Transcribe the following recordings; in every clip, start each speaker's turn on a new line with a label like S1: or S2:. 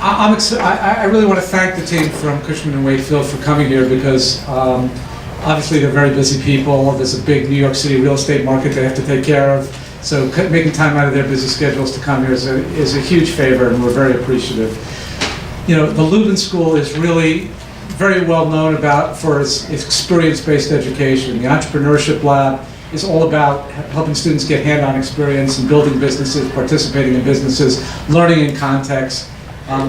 S1: I really want to thank the team from Cushman and Wakefield for coming here because obviously they're very busy people. There's a big New York City real estate market they have to take care of. So making time out of their busy schedules to come here is a huge favor, and we're very appreciative. You know, the Lubin School is really very well known for its experience-based education. The Entrepreneurship Lab is all about helping students get hand-on experience in building businesses, participating in businesses, learning in context,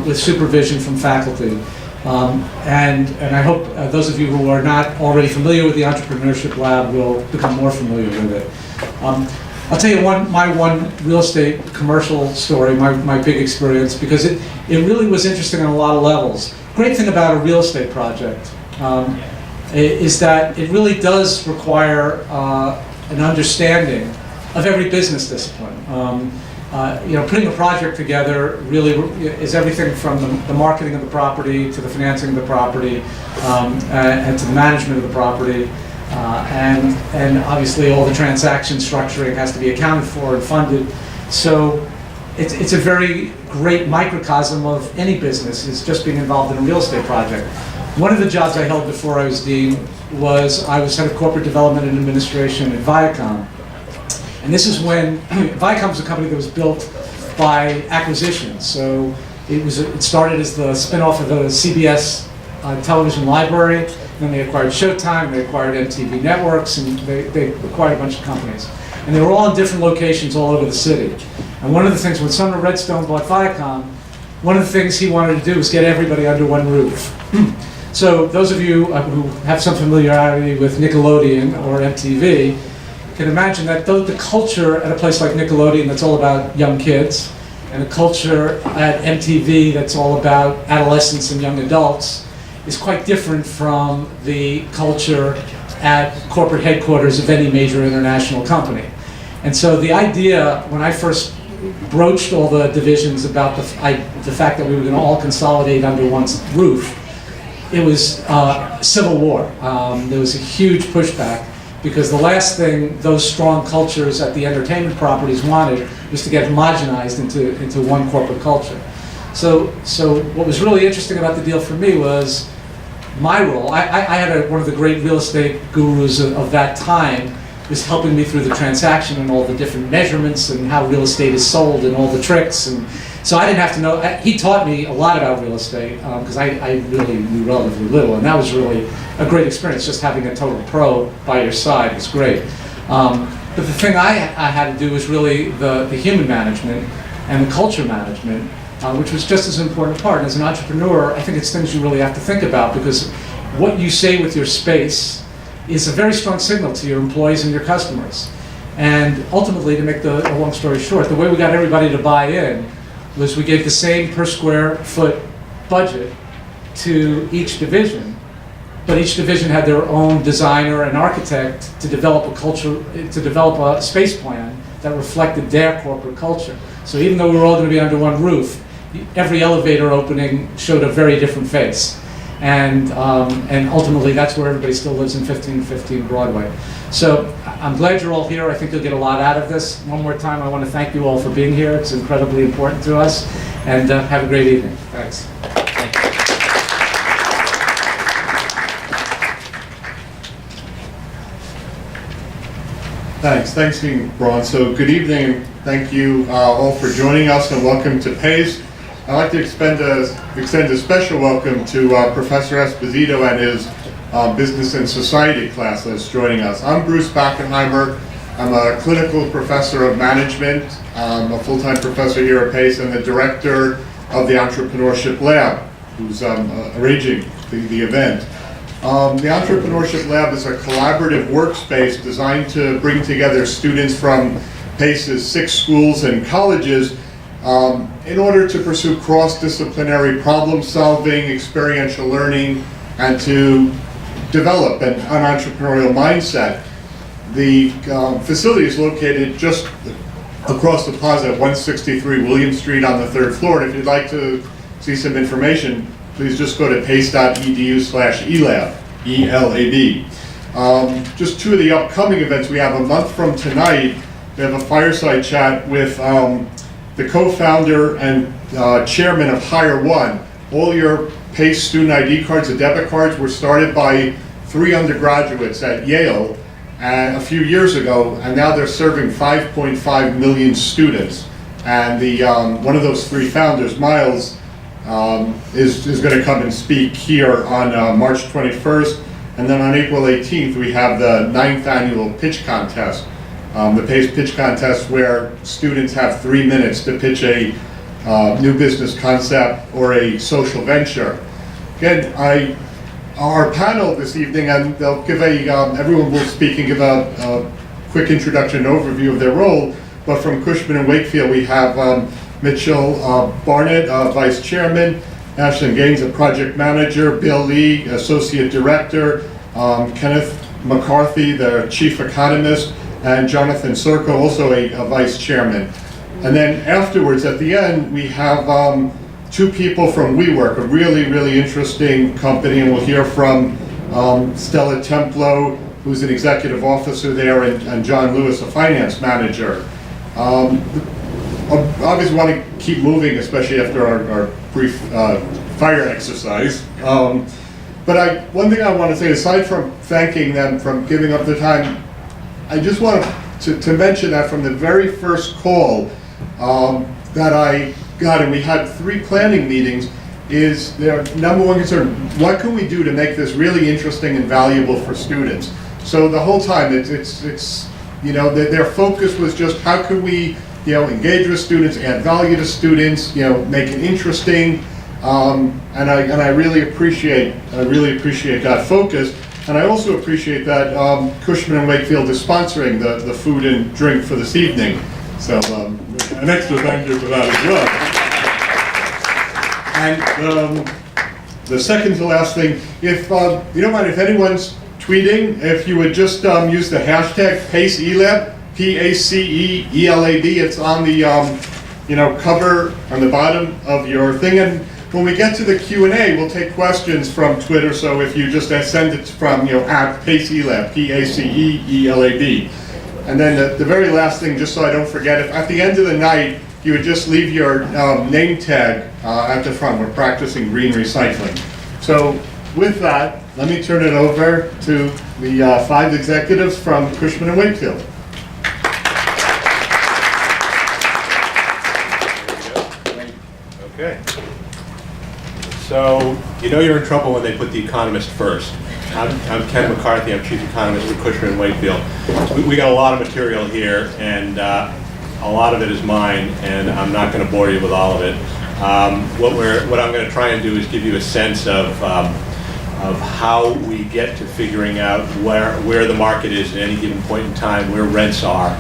S1: with supervision from faculty. And I hope those of you who are not already familiar with the Entrepreneurship Lab will become more familiar with it. I'll tell you my one real estate commercial story, my big experience, because it really was interesting on a lot of levels. Great thing about a real estate project is that it really does require an understanding of every business discipline. You know, putting a project together really is everything from the marketing of the property to the financing of the property and to the management of the property. And obviously all the transaction structuring has to be accounted for and funded. So it's a very great microcosm of any business, is just being involved in a real estate project. One of the jobs I held before I was dean was I was head of corporate development and administration at Viacom. And this is when Viacom was a company that was built by acquisition. So it started as the spin-off of the CBS television library. Then they acquired Showtime, they acquired MTV Networks, and they acquired a bunch of companies. And they were all in different locations all over the city. And one of the things, when Sumner Redstone bought Viacom, one of the things he wanted to do was get everybody under one roof. So those of you who have some familiarity with Nickelodeon or MTV can imagine that the culture at a place like Nickelodeon that's all about young kids, and the culture at MTV that's all about adolescents and young adults is quite different from the culture at corporate headquarters of any major international company. And so the idea, when I first broached all the divisions about the fact that we were going to all consolidate under one roof, it was civil war. There was a huge pushback because the last thing those strong cultures at the entertainment properties wanted was to get homogenized into one corporate culture. So what was really interesting about the deal for me was my role. I had one of the great real estate gurus of that time was helping me through the transaction and all the different measurements and how real estate is sold and all the tricks. And so I didn't have to know. He taught me a lot about real estate because I really knew relatively little, and that was really a great experience. Just having a total pro by your side was great. But the thing I had to do was really the human management and the culture management, which was just as important a part. And as an entrepreneur, I think it's things you really have to think about, because what you say with your space is a very strong signal to your employees and your customers. And ultimately, to make the long story short, the way we got everybody to buy in was we gave the same per square foot budget to each division, but each division had their own designer and architect to develop a space plan that reflected their corporate culture. So even though we were all going to be under one roof, every elevator opening showed a very different face. And ultimately, that's where everybody still lives, in 1515 Broadway. So I'm glad you're all here. I think you'll get a lot out of this. One more time, I want to thank you all for being here. It's incredibly important to us. And have a great evening. Thanks.
S2: Thanks, Dean Braun. So good evening. Thank you all for joining us, and welcome to PACE. I'd like to extend a special welcome to Professor Esposito and his Business and Society class that's joining us. I'm Bruce Bachenheimer. I'm a clinical professor of management. I'm a full-time professor here at PACE and the director of the Entrepreneurship Lab, who's arranging the event. The Entrepreneurship Lab is a collaborative workspace designed to bring together students from PACE's 6 schools and colleges in order to pursue cross-disciplinary problem-solving, experiential learning, and to develop an entrepreneurial mindset. The facility is located just across the plaza at 163 William Street on the 3rd floor. And if you'd like to see some information, please just go to pace.edu/elab, E-L-A-B. Just 2 of the upcoming events. We have a month from tonight, we have a fireside chat with the co-founder and chairman of Hire One. All your PACE student ID cards, the debit cards, were started by 3 undergraduates at Yale a few years ago, and now they're serving 5.5 million students. And the one of those 3 founders, Miles, is going to come and speak here on March 21st. And then on April 18th, we have the 9th annual pitch contest, the PACE pitch contest, where students have 3 minutes to pitch a new business concept or a social venture. Again, our panel this evening, and they'll give everyone will speak and give a quick introduction and overview of their role. But from Cushman and Wakefield, we have Mitchell Barnett, Vice Chairman, Ashling Ganes, a Project Manager, Bill Lee, Associate Director, Kenneth McCarthy, the Chief Economist, and Jonathan Serko, also a Vice Chairman. And then afterwards, at the end, we have 2 people from WeWork, a really, really interesting company, and we'll hear from Stella Templo, who's an executive officer there, and John Lewis, a finance manager. I obviously want to keep moving, especially after our brief fire exercise. But one thing I want to say, aside from thanking them for giving up their time, I just want to mention that from the very first call that I got, and we had 3 planning meetings, is their number one concern: what can we do to make this really interesting and valuable for students? So the whole time, it's you know, their focus was just how can we, you know, engage with students, add value to students, you know, make it interesting, and I really appreciate that focus, and I also appreciate that Cushman and Wakefield is sponsoring the food and drink for this evening. So an extra thank you for that as well. And the second to last thing, if you don't mind, if anyone's tweeting, if you would just use the hashtag PACEELAB, PACEELAB. It's on the cover on the bottom of your thing. And when we get to the Q&A, we'll take questions from Twitter. So if you just send it from at PACEELAB, PACEELAB. And then the very last thing, just so I don't forget, if at the end of the night you would just leave your name tag at the front. We're practicing green recycling. So with that, let me turn it over to the 5 executives from Cushman and Wakefield.
S3: Okay. So, you know you're in trouble when they put the Economist first. I'm Ken McCarthy, I'm Chief Economist at Cushman and Wakefield. We got a lot of material here, and a lot of it is mine, and I'm not going to bore you with all of it. What I'm going to try and do is give you a sense of how we get to figuring out where the market is at any given point in time, where rents are.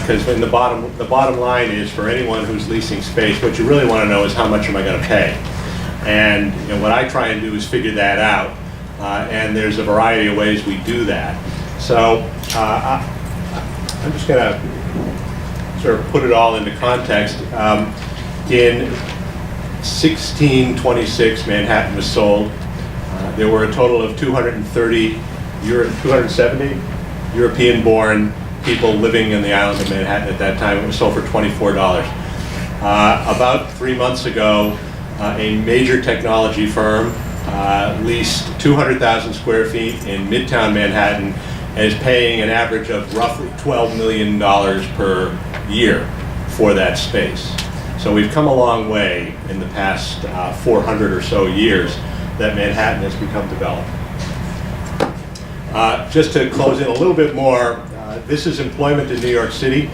S3: Because the bottom line is, for anyone who's leasing space, what you really want to know is how much am I going to pay. And what I try and do is figure that out. And there's a variety of ways we do that. So I'm just going to sort of put it all into context. In 1626, Manhattan was sold. There were a total of 270 European-born people living in the island of Manhattan at that time. It was sold for $24. About 3 months ago, a major technology firm leased 200,000 square feet in Midtown Manhattan and is paying an average of roughly $12 million per year for that space. So we've come a long way in the past 400 or so years that Manhattan has become developed. Just to close in a little bit more, this is employment in New York City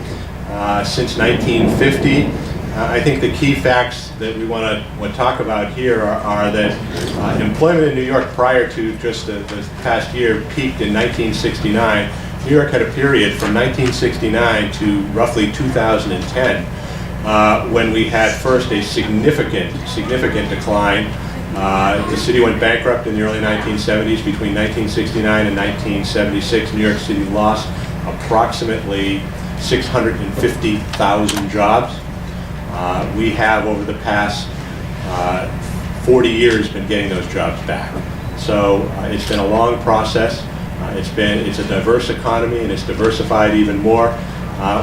S3: since 1950. I think the key facts that we want to talk about here are that employment in New York prior to just the past year peaked in 1969. New York had a period from 1969 to roughly 2010 when we had first a significant decline. The city went bankrupt in the early 1970s. Between 1969 and 1976, New York City lost approximately 650,000 jobs. We have, over the past 40 years, been getting those jobs back. So it's been a long process. It's a diverse economy, and it's diversified even more.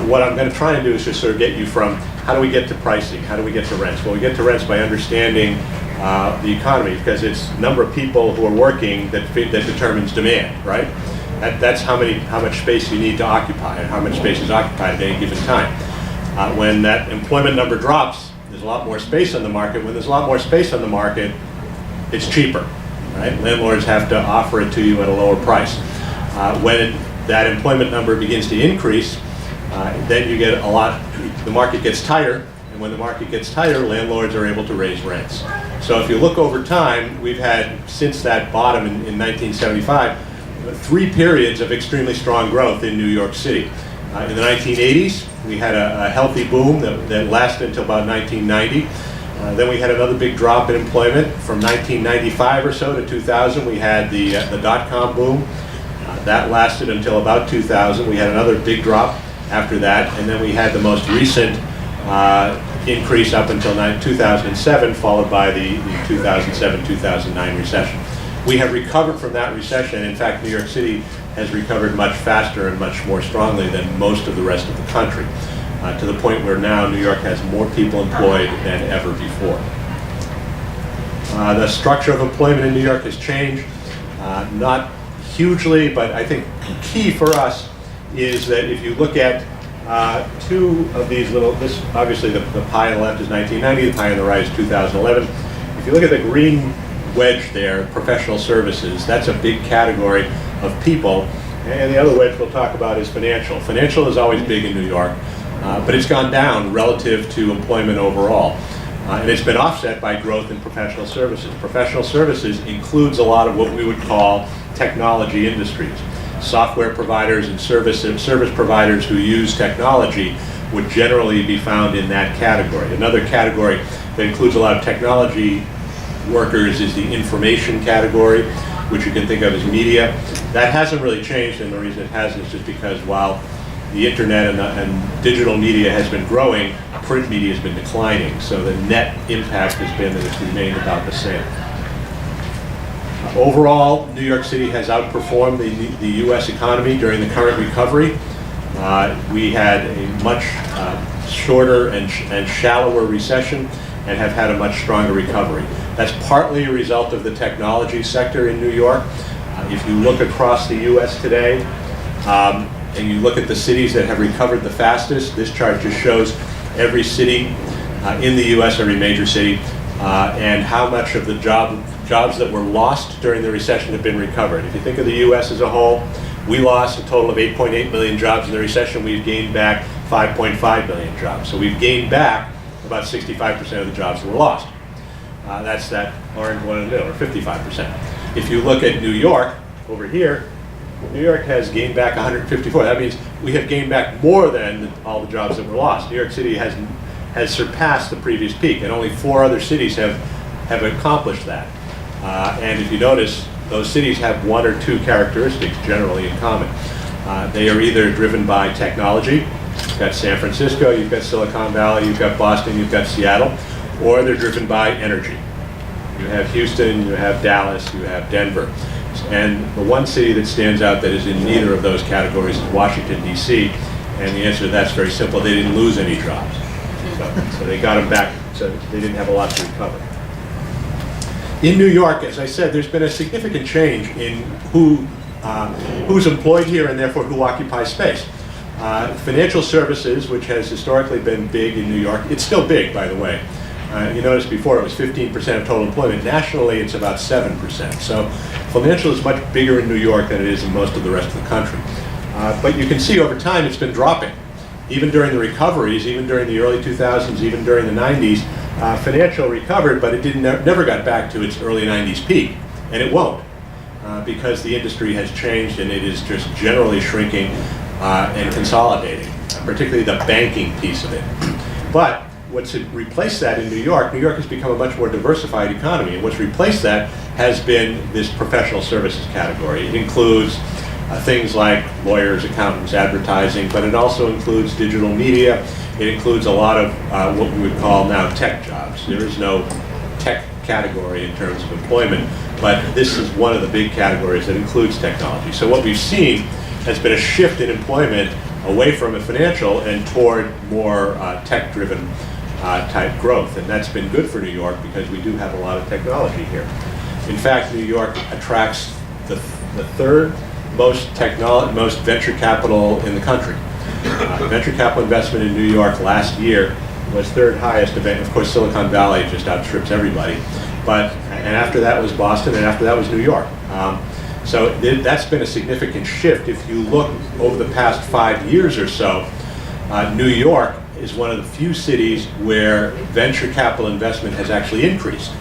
S3: What I'm going to try and do is just sort of get you from how do we get to pricing, how do we get to rents? Well, we get to rents by understanding the economy, because it's number of people who are working that determines demand, right? That's how much space you need to occupy and how much space is occupied at any given time. When that employment number drops, there's a lot more space on the market. When there's a lot more space on the market, it's cheaper, right? Landlords have to offer it to you at a lower price. When that employment number begins to increase, then you get the market gets tighter, and when the market gets tighter, landlords are able to raise rents. So if you look over time, we've had, since that bottom in 1975, 3 periods of extremely strong growth in New York City. In the 1980s, we had a healthy boom that lasted until about 1990. Then we had another big drop in employment. From 1995 or so to 2000, we had the dot-com boom. That lasted until about 2000. We had another big drop after that, and then we had the most recent increase up until 2007, followed by the 2007-2009 recession. We have recovered from that recession. In fact, New York City has recovered much faster and much more strongly than most of the rest of the country, to the point where now New York has more people employed than ever before. The structure of employment in New York has changed, not hugely, but I think key for us is that if you look at two of these this obviously the pie on the left is 1990, the pie on the right is 2011. If you look at the green wedge there, professional services, that's a big category of people. And the other wedge we'll talk about is financial. Financial is always big in New York, but it's gone down relative to employment overall. And it's been offset by growth in professional services. Professional services includes a lot of what we would call technology industries. Software providers and service providers who use technology would generally be found in that category. Another category that includes a lot of technology workers is the information category, which you can think of as media. That hasn't really changed, and the reason it hasn't is just because while the internet and digital media has been growing, print media has been declining. So the net impact has been that it's remained about the same. Overall, New York City has outperformed the U.S. economy during the current recovery. We had a much shorter and shallower recession and have had a much stronger recovery. That's partly a result of the technology sector in New York. If you look across the U.S. today, and you look at the cities that have recovered the fastest, this chart just shows every city in the U.S., every major city, and how much of the jobs that were lost during the recession have been recovered. If you think of the U.S. as a whole, we lost a total of 8.8 million jobs in the recession. We've gained back 5.5 million jobs. So we've gained back about 65% of the jobs that were lost. That's that orange one in the middle, or 55%. If you look at New York, over here, New York has gained back 154. That means we have gained back more than all the jobs that were lost. New York City has surpassed the previous peak, and only 4 other cities have accomplished that. And if you notice, those cities have 1 or 2 characteristics generally in common. They are either driven by technology. You've got San Francisco, you've got Silicon Valley, you've got Boston, you've got Seattle, or they're driven by energy. You have Houston, you have Dallas, you have Denver. And the one city that stands out that is in neither of those categories is Washington, D.C. And the answer to that's very simple. They didn't lose any jobs. So they got them back, so they didn't have a lot to recover. In New York, as I said, there's been a significant change in who's employed here and therefore who occupies space. Financial services, which has historically been big in New York, it's still big, by the way. You noticed before it was 15% of total employment. Nationally, it's about 7%. So financial is much bigger in New York than it is in most of the rest of the country. But you can see over time it's been dropping. Even during the recoveries, even during the early 2000s, even during the 90s, financial recovered, but it never got back to its early 90s peak. And it won't, because the industry has changed and it is just generally shrinking and consolidating, particularly the banking piece of it. But what's replaced that in New York has become a much more diversified economy, and what's replaced that has been this professional services category. It includes things like lawyers, accountants, advertising, but it also includes digital media. It includes a lot of what we would call now tech jobs. There is no tech category in terms of employment, but this is one of the big categories that includes technology. So what we've seen has been a shift in employment away from a financial and toward more tech-driven type growth. And that's been good for New York because we do have a lot of technology here. In fact, New York attracts the third most venture capital in the country. Venture capital investment in New York last year was third highest event. Of course, Silicon Valley just outstrips everybody. And after that was Boston, and after that was New York. So that's been a significant shift. If you look over the past 5 years or so, New York is one of the few cities where venture capital investment has actually increased.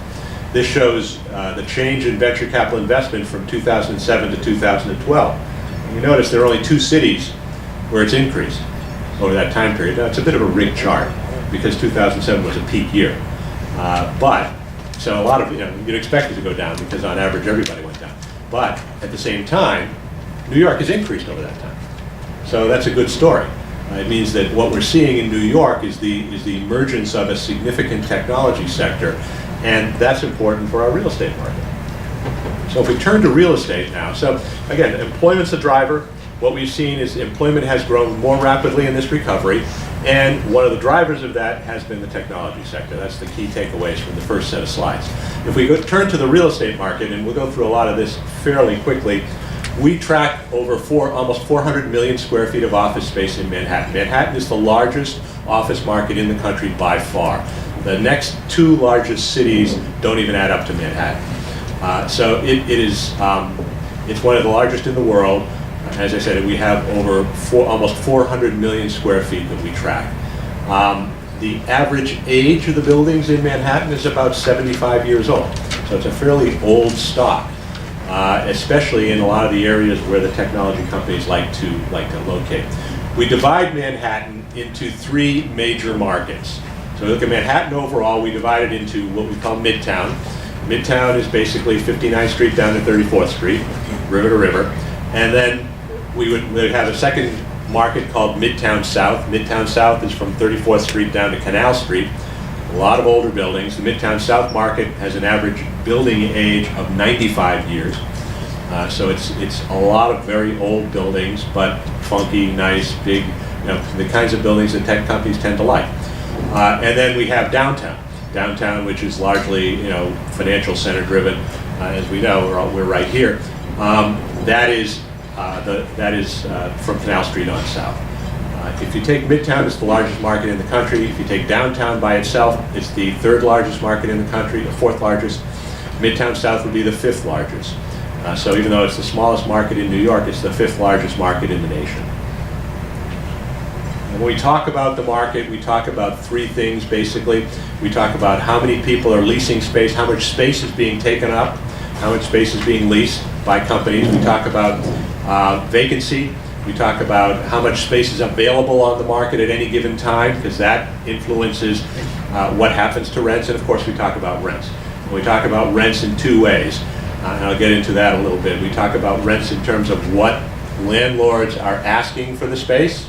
S3: This shows the change in venture capital investment from 2007 to 2012. And you notice there are only 2 cities where it's increased over that time period. Now, it's a bit of a rigged chart because 2007 was a peak year. So a lot of, you'd expect it to go down because on average everybody went down. But at the same time, New York has increased over that time. So that's a good story. It means that what we're seeing in New York is the emergence of a significant technology sector, and that's important for our real estate market. So if we turn to real estate now, so again, employment's a driver. What we've seen is employment has grown more rapidly in this recovery, and one of the drivers of that has been the technology sector. That's the key takeaways from the first set of slides. If we turn to the real estate market, and we'll go through a lot of this fairly quickly, we track over almost 400 million square feet of office space in Manhattan. Manhattan is the largest office market in the country by far. The next 2 largest cities don't even add up to Manhattan. So it's one of the largest in the world. As I said, we have over almost 400 million square feet that we track. The average age of the buildings in Manhattan is about 75 years old. So it's a fairly old stock, especially in a lot of the areas where the technology companies like to locate. We divide Manhattan into 3 major markets. So we look at Manhattan overall, we divide it into what we call Midtown. Midtown is basically 59th Street down to 34th Street, river to river. And then we would have a second market called Midtown South. Midtown South is from 34th Street down to Canal Street. A lot of older buildings. The Midtown South market has an average building age of 95 years. So it's a lot of very old buildings, but funky, nice, big, the kinds of buildings that tech companies tend to like. And then we have downtown. Downtown, which is largely, financial center driven. As we know, we're right here. That is from Canal Street on south. If you take Midtown, it's the largest market in the country. If you take downtown by itself, it's the 3rd largest market in the country, the 4th largest. Midtown South would be the 5th largest. So even though it's the smallest market in New York, it's the 5th largest market in the nation. And when we talk about the market, we talk about 3 things basically. We talk about how many people are leasing space, how much space is being taken up, how much space is being leased by companies. We talk about vacancy. We talk about how much space is available on the market at any given time, because that influences what happens to rents. And of course, we talk about rents. And we talk about rents in 2 ways. And I'll get into that a little bit. We talk about rents in terms of what landlords are asking for the space,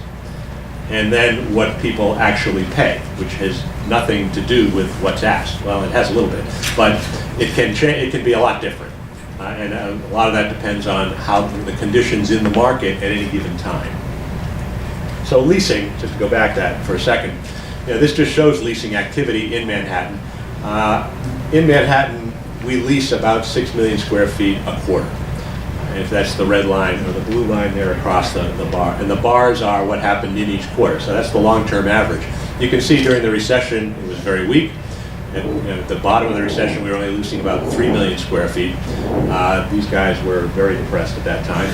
S3: and then what people actually pay, which has nothing to do with what's asked. Well, it has a little bit, but it can change. It can be a lot different. And a lot of that depends on how the conditions in the market at any given time. So leasing, just to go back that for a second, this just shows leasing activity in Manhattan. In Manhattan, we lease about 6 million square feet a quarter. And if that's the red line or the blue line there across the bar. And the bars are what happened in each quarter. So that's the long-term average. You can see during the recession, it was very weak. And at the bottom of the recession, we were only leasing about 3 million square feet. These guys were very depressed at that time.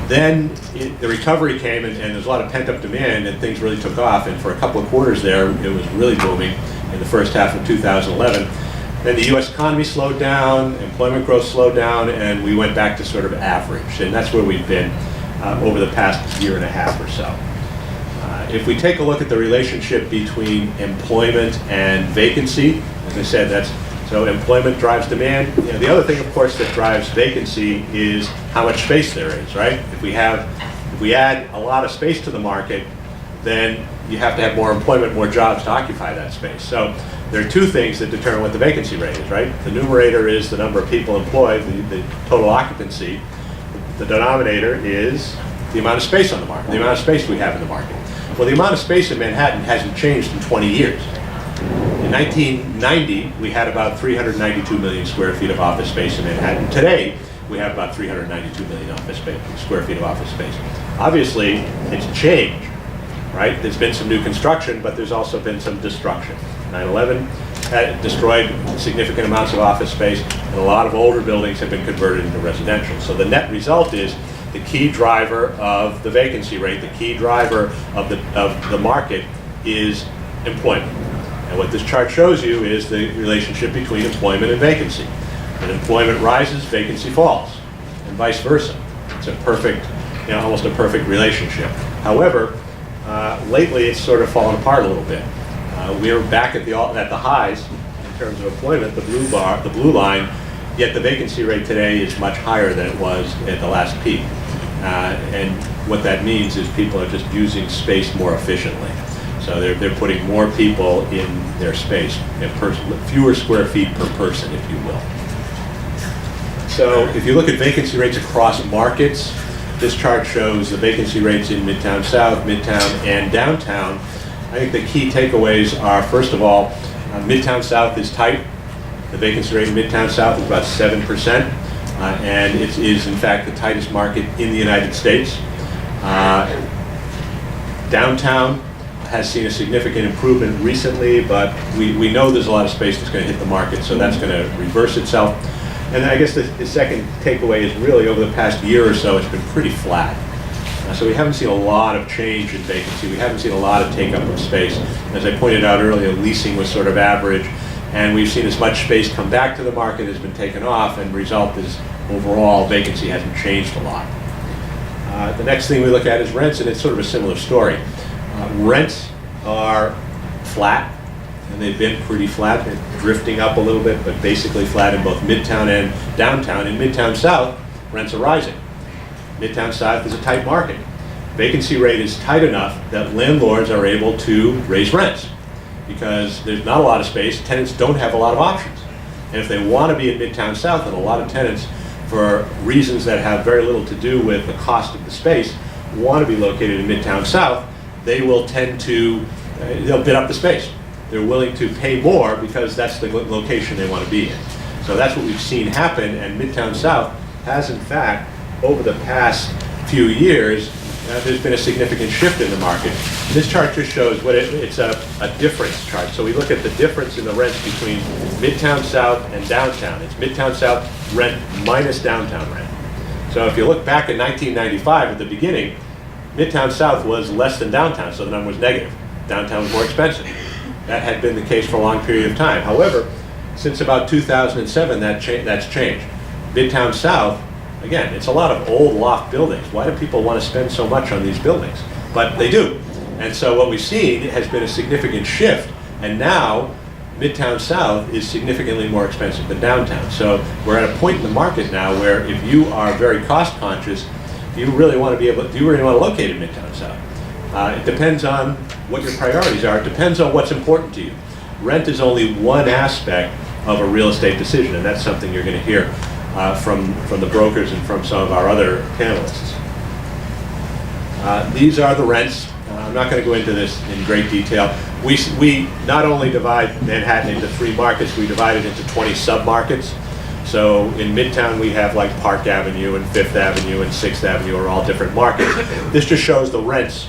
S3: Then the recovery came, and there was a lot of pent-up demand, and things really took off. And for a couple of quarters there, it was really booming in the first half of 2011. Then the U.S. economy slowed down, employment growth slowed down, and we went back to sort of average. And that's where we've been over the past year and a half or so. If we take a look at the relationship between employment and vacancy, as I said, so employment drives demand. The other thing, of course, that drives vacancy is how much space there is, right? If we add a lot of space to the market, then you have to have more employment, more jobs to occupy that space. So there are 2 things that determine what the vacancy rate is, right? The numerator is the number of people employed, the total occupancy. The denominator is the amount of space on the market, the amount of space we have in the market. Well, the amount of space in Manhattan hasn't changed in 20 years. In 1990, we had about 392 million square feet of office space in Manhattan. Today, we have about 392 million square feet of office space. Obviously, it's changed, right? There's been some new construction, but there's also been some destruction. 9/11 had destroyed significant amounts of office space, and a lot of older buildings have been converted into residential. So the net result is the key driver of the vacancy rate, the key driver of the market is employment. And what this chart shows you is the relationship between employment and vacancy. When employment rises, vacancy falls, and vice versa. It's a perfect, almost a perfect relationship. However, lately it's sort of fallen apart a little bit. We're back at the highs in terms of employment, the blue line, yet the vacancy rate today is much higher than it was at the last peak. And what that means is people are just using space more efficiently. So they're putting more people in their space, fewer square feet per person, if you will. So if you look at vacancy rates across markets, this chart shows the vacancy rates in Midtown South, Midtown, and Downtown. I think the key takeaways are, first of all, Midtown South is tight. The vacancy rate in Midtown South is about 7%, and it is, in fact, the tightest market in the United States. Downtown has seen a significant improvement recently, but we know there's a lot of space that's going to hit the market, so that's going to reverse itself. And I guess the second takeaway is really over the past year or so, it's been pretty flat. So we haven't seen a lot of change in vacancy. We haven't seen a lot of take-up of space. As I pointed out earlier, leasing was sort of average, and we've seen as much space come back to the market as been taken off, and the result is overall vacancy hasn't changed a lot. The next thing we look at is rents, and it's sort of a similar story. Rents are flat, and they've been pretty flat. They're drifting up a little bit, but basically flat in both Midtown and Downtown. In Midtown South, rents are rising. Midtown South is a tight market. Vacancy rate is tight enough that landlords are able to raise rents because there's not a lot of space. Tenants don't have a lot of options. And if they want to be in Midtown South, and a lot of tenants, for reasons that have very little to do with the cost of the space, want to be located in Midtown South, they will tend to, they'll bid up the space. They're willing to pay more because that's the location they want to be in. So that's what we've seen happen, and Midtown South has, in fact, over the past few years, there's been a significant shift in the market. This chart just shows what it's a difference chart. So we look at the difference in the rents between Midtown South and Downtown. It's Midtown South rent minus Downtown rent. So if you look back in 1995 at the beginning, Midtown South was less than Downtown, so the number was negative. Downtown was more expensive. That had been the case for a long period of time. However, since about 2007, that's changed. Midtown South, again, it's a lot of old loft buildings. Why do people want to spend so much on these buildings? But they do. And so what we've seen has been a significant shift. And now, Midtown South is significantly more expensive than Downtown. So we're at a point in the market now where if you are very cost conscious, do you really want to locate in Midtown South? It depends on what your priorities are. It depends on what's important to you. Rent is only one aspect of a real estate decision, and that's something you're going to hear from the brokers and from some of our other panelists. These are the rents. I'm not going to go into this in great detail. We not only divide Manhattan into 3 markets, we divide it into 20 sub-markets. So in Midtown we have like Park Avenue and Fifth Avenue and Sixth Avenue are all different markets. This just shows the rents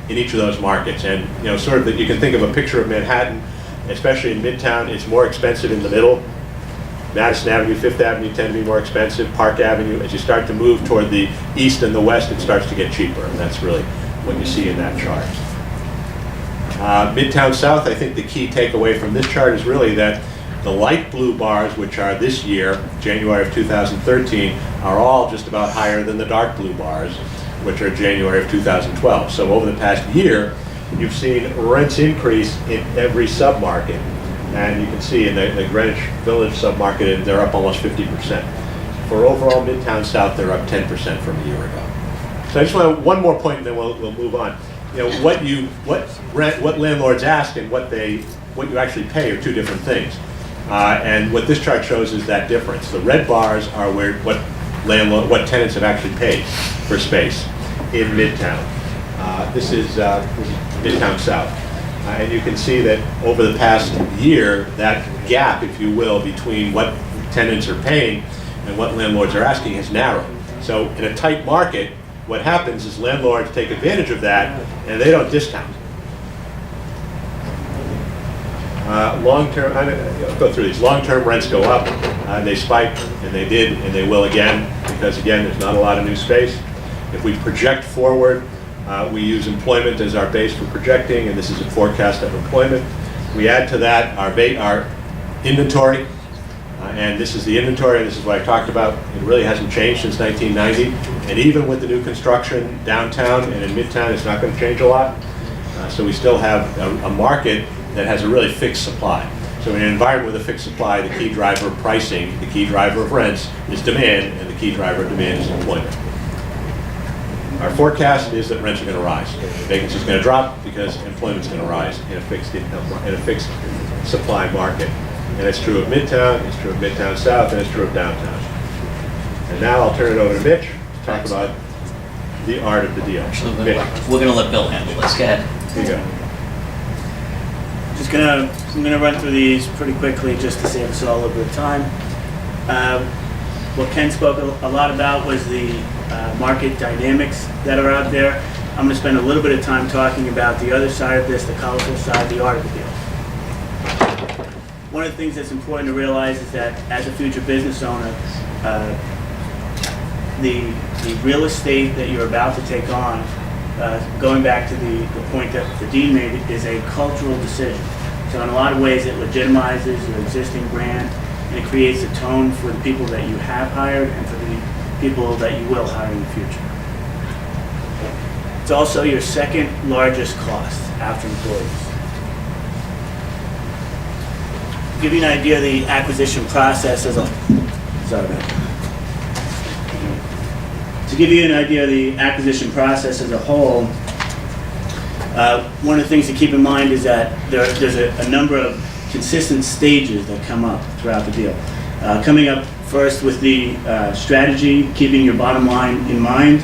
S3: in each of those markets, and sort of that you can think of a picture of Manhattan, especially in Midtown. It's more expensive in the middle. Madison Avenue, Fifth Avenue tend to be more expensive. Park Avenue, as you start to move toward the east and the west, it starts to get cheaper, and that's really what you see in that chart. Midtown South, I think the key takeaway from this chart is really that the light blue bars, which are this year, January of 2013, are all just about higher than the dark blue bars, which are January of 2012. So over the past year, you've seen rents increase in every sub-market. And you can see in the Greenwich Village sub-market, they're up almost 50%. For overall Midtown South, they're up 10% from a year ago. So I just want one more point, and then we'll move on. What landlords ask and what you actually pay are 2 different things. And what this chart shows is that difference. The red bars are what tenants have actually paid for space. in Midtown. This is Midtown South. And you can see that over the past year, that gap, if you will, between what tenants are paying and what landlords are asking has narrowed. So in a tight market, what happens is landlords take advantage of that and they don't discount. Long-term, I'll go through these. Long-term rents go up, they spike, and they did, and they will again, because again, there's not a lot of new space. If we project forward, we use employment as our base for projecting, and this is a forecast of employment. We add to that our inventory, and this is the inventory, this is what I talked about. It really hasn't changed since 1990, and even with the new construction downtown and in Midtown, it's not going to change a lot. So we still have a market that has a really fixed supply. So in an environment with a fixed supply, the key driver of pricing, the key driver of rents is demand, and the key driver of demand is employment. Our forecast is that rents are going to rise. Vacancy is going to drop because employment is going to rise in a fixed supply market. And it's true of Midtown, it's true of Midtown South, and it's true of downtown. And now I'll turn it over to Mitch to talk about the art of the deal.
S4: Actually, we're going to let Bill handle this. Go ahead.
S3: Here you go.
S5: I'm gonna run through these pretty quickly just to save us all a little bit of time. What Ken spoke a lot about was the market dynamics that are out there. I'm gonna spend a little bit of time talking about the other side of this, the colorful side, the art of the deal. One of the things that's important to realize is that as a future business owner, the real estate that you're about to take on, going back to the point that the dean made, is a cultural decision. So in a lot of ways it legitimizes your existing brand, and it creates a tone for the people that you have hired and for the people that you will hire in the future. It's also your second largest cost after employees. To give you an idea of the acquisition process as a whole, one of the things to keep in mind is that there's a number of consistent stages that come up throughout the deal. Coming up first with the strategy, keeping your bottom line in mind,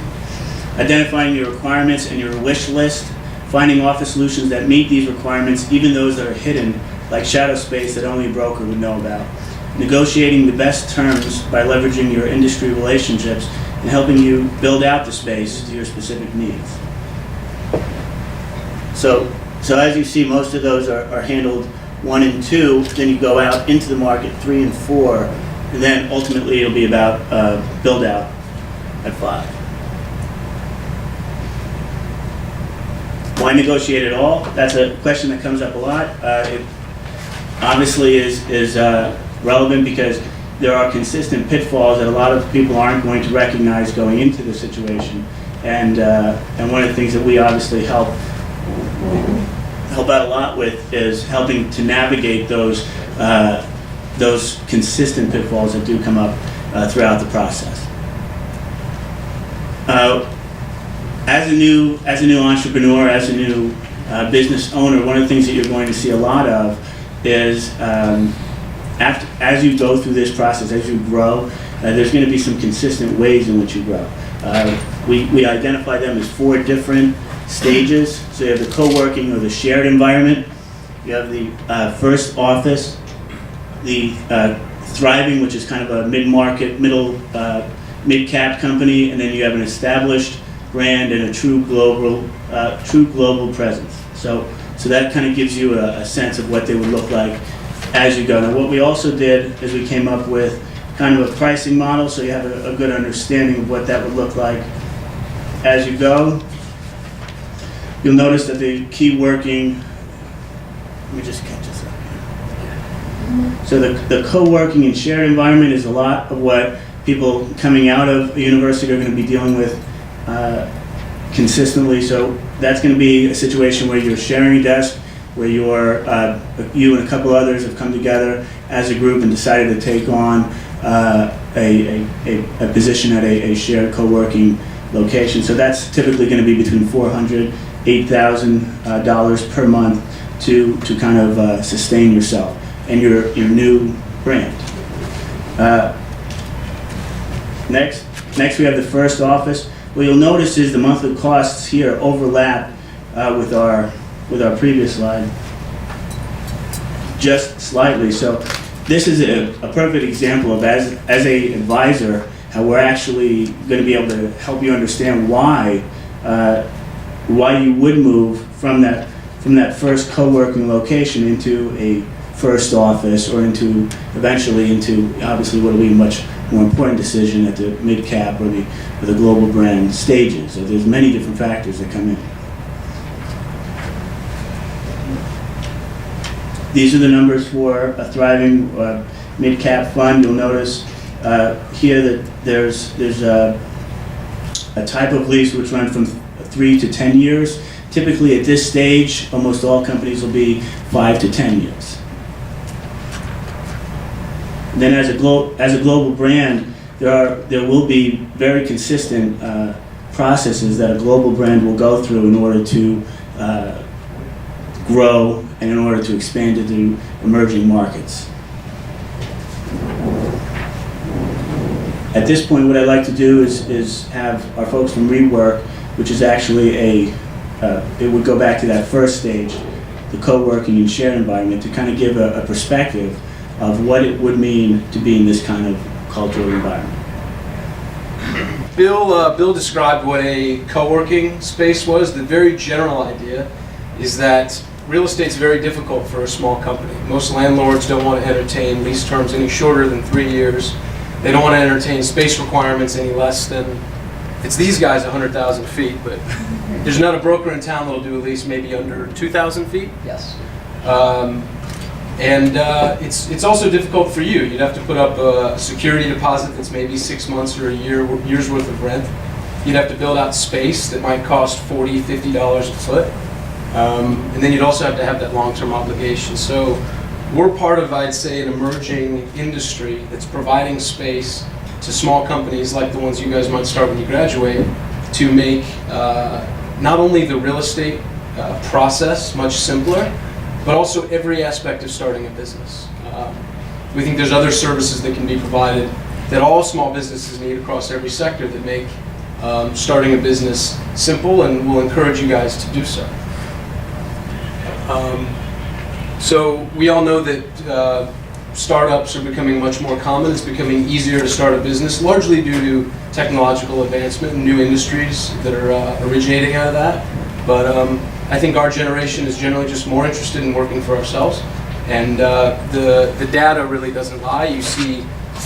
S5: identifying your requirements and your wish list, finding office solutions that meet these requirements, even those that are hidden, like shadow space that only a broker would know about, negotiating the best terms by leveraging your industry relationships and helping you build out the space to your specific needs. So as you see, most of those are handled 1 and 2, then you go out into the market 3 and 4, and then ultimately it'll be about build out at 5. Why negotiate at all? That's a question that comes up a lot. It obviously is relevant because there are consistent pitfalls that a lot of people aren't going to recognize going into the situation. And one of the things that we obviously help out a lot with is helping to navigate those consistent pitfalls that do come up throughout the process. As a new entrepreneur, as a new business owner, one of the things that you're going to see a lot of is as you go through this process, as you grow, there's going to be some consistent ways in which you grow. We identify them as 4 different stages. So you have the co-working or the shared environment, you have the first office, the thriving, which is kind of a mid-market, mid-cap company, and then you have an established brand and a true global presence. So that kind of gives you a sense of what they would look like as you go. Now, what we also did is we came up with kind of a pricing model, so you have a good understanding of what that would look like as you go. You'll notice that the key working, let me just catch this up here. So the co-working and shared environment is a lot of what people coming out of a university are going to be dealing with consistently. So that's going to be a situation where you're sharing a desk, where you and a couple others have come together as a group and decided to take on a position at a shared co-working location. So that's typically going to be between $400, $8,000 per month to kind of sustain yourself and your new brand. Next we have the first office. what you'll notice is the monthly costs here overlap with our previous slide, just slightly. So this is a perfect example of, as a advisor, how we're actually going to be able to help you understand why you would move from that first co-working location into a first office, or eventually into obviously what will be a much more important decision at the mid-cap or the global brand stages. So there's many different factors that come in. These are the numbers for a thriving mid-cap fund. You'll notice here that there's a type of lease which runs from 3 to 10 years. Typically at this stage, almost all companies will be 5 to 10 years. And then as a global brand, there will be very consistent processes that a global brand will go through in order to grow and in order to expand into emerging markets. At this point, what I'd like to do is have our folks from WeWork, which is actually it would go back to that first stage, the co-working and shared environment, to kind of give a perspective of what it would mean to be in this kind of cultural environment.
S6: Bill described what a co-working space was. The very general idea is that real estate's very difficult for a small company. Most landlords don't want to entertain lease terms any shorter than 3 years. They don't want to entertain space requirements any less than, it's these guys 100,000 feet, but there's not a broker in town that'll do a lease maybe under 2,000 feet.
S4: Yes.
S6: It's also difficult for you. You'd have to put up a security deposit that's maybe 6 months or a year's worth of rent. You'd have to build out space that might cost $40, $50 a foot. And then you'd also have to have that long-term obligation. So we're part of, I'd say, an emerging industry that's providing space to small companies like the ones you guys might start when you graduate to make not only the real estate process much simpler, but also every aspect of starting a business. We think there's other services that can be provided that all small businesses need across every sector that make starting a business simple, and we'll encourage you guys to do so. So we all know that startups are becoming much more common. It's becoming easier to start a business, largely due to technological advancement and new industries that are originating out of that. But I think our generation is generally just more interested in working for ourselves. And the data really doesn't lie. You see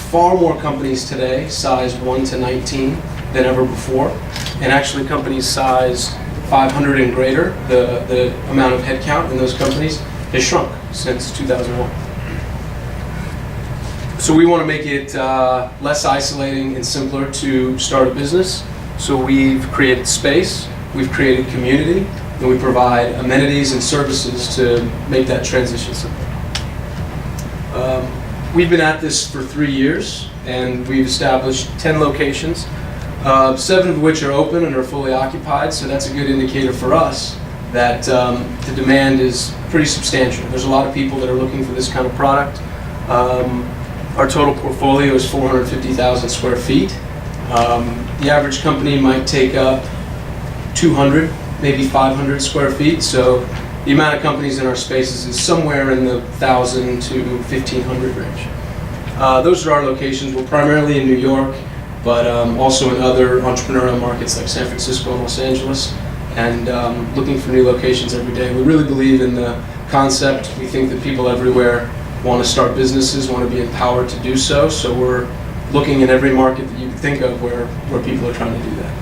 S6: far more companies today sized 1 to 19 than ever before. And actually companies sized 500 and greater, the amount of headcount in those companies has shrunk since 2001. So we want to make it less isolating and simpler to start a business. So we've created space, we've created community, and we provide amenities and services to make that transition simple. We've been at this for 3 years, and we've established 10 locations, 7 of which are open and are fully occupied, so that's a good indicator for us that the demand is pretty substantial. There's a lot of people that are looking for this kind of product. Our total portfolio is 450,000 square feet. The average company might take up 200, maybe 500 square feet, so the amount of companies in our spaces is somewhere in the 1,000 to 1,500 range. Those are our locations. We're primarily in New York, but also in other entrepreneurial markets like San Francisco and Los Angeles, and looking for new locations every day. We really believe in the concept. We think that people everywhere want to start businesses, want to be empowered to do so, so we're looking in every market that you can think of where people are trying to do that.